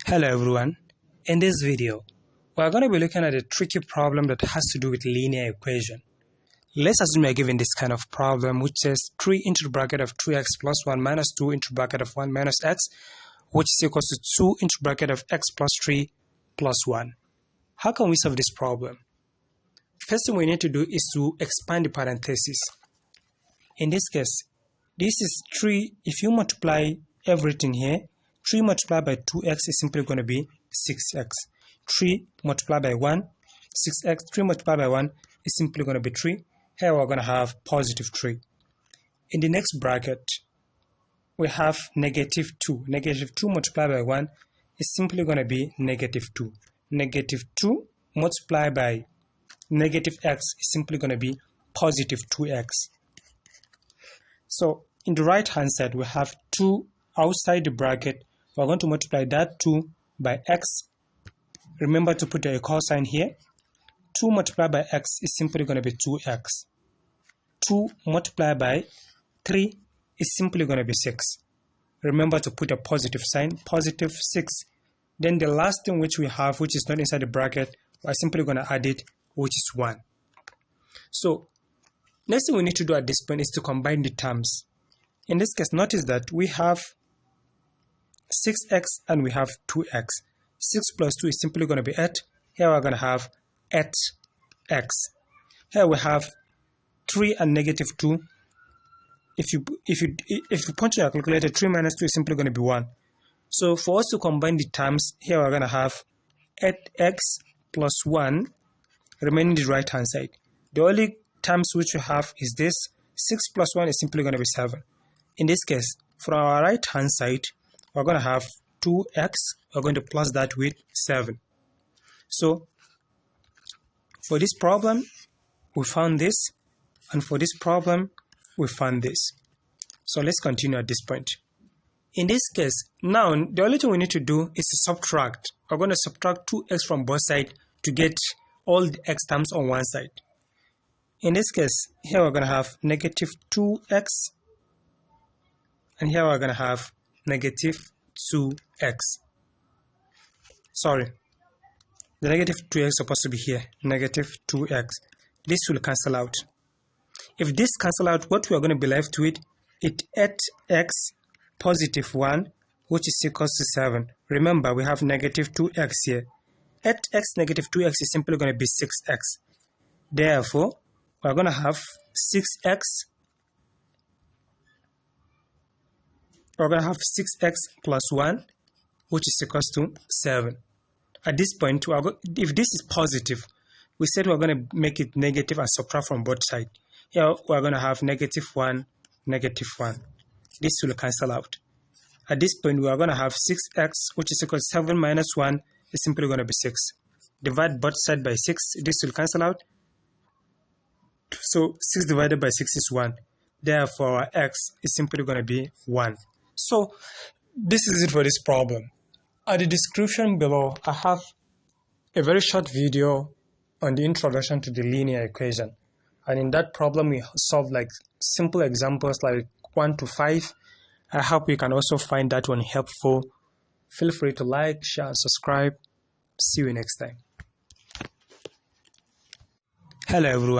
Hello everyone, in this video we are going to be looking at a tricky problem that has to do with linear equation. Let's assume we are given this kind of problem which says 3 into the bracket of 2x plus 1 minus 2 into the bracket of 1 minus x, which is equals to 2 into the bracket of x plus 3 plus 1. How can we solve this problem? First thing we need to do is to expand the parentheses. In this case, this is 3. If you multiply everything here, 3 multiplied by 2x is simply going to be 6x. 3 multiplied by 1, 6x. 3 multiplied by 1 is simply going to be 3. Here we're going to have positive 3. In the next bracket, we have negative 2. Negative 2 multiplied by 1 is simply going to be negative 2. Negative 2 multiplied by negative x is simply going to be positive 2x. So in the right hand side, we have 2 outside the bracket. We're going to multiply that 2 by x. Remember to put a equal sign here. 2 multiplied by x is simply going to be 2x. 2 multiplied by 3 is simply going to be 6. Remember to put a positive sign, positive 6. Then the last thing which we have, which is not inside the bracket, we're simply going to add it, which is 1. So next thing we need to do at this point is to combine the terms. In this case, notice that we have 6x and we have 2x. 6 plus 2 is simply going to be 8. Here we're going to have 8x. Here we have 3 and negative 2. If you punch your calculator, 3 minus 2 is simply going to be 1. So for us to combine the terms, here we're going to have 8x plus 1 remaining the right hand side. The only terms which we have is this. 6 plus 1 is simply going to be 7. In this case, for our right hand side, we're going to have 2x. We're going to plus that with 7. So for this problem, we found this. And for this problem, we found this. So let's continue at this point. In this case, now the only thing we need to do is to subtract. We're going to subtract 2x from both sides to get all the x terms on one side. In this case, here we're going to have negative 2x. And here we're going to have negative 2x. Sorry. The negative 2x is supposed to be here. Negative 2x. This will cancel out. If this cancel out, what we are going to be left with is 8x positive 1, which is equals to 7. Remember, we have negative 2x here. 8x negative 2x is simply going to be 6x. Therefore, we're going to have 6x. We're going to have 6x plus 1, which is equals to 7. At this point, if this is positive, we said we're going to make it negative and subtract from both sides. Here, we're going to have negative 1, negative 1. This will cancel out. At this point, we are going to have 6x, which is equal to 7 minus 1 is simply going to be 6. Divide both sides by 6. This will cancel out. So 6 divided by 6 is 1. Therefore, our x is simply going to be 1. So this is it for this problem. At the description below, I have a very short video on the introduction to the linear equation. And in that problem, we solve like simple examples like 1 to 5. I hope you can also find that one helpful. Feel free to like, share, and subscribe. See you next time. Hello everyone.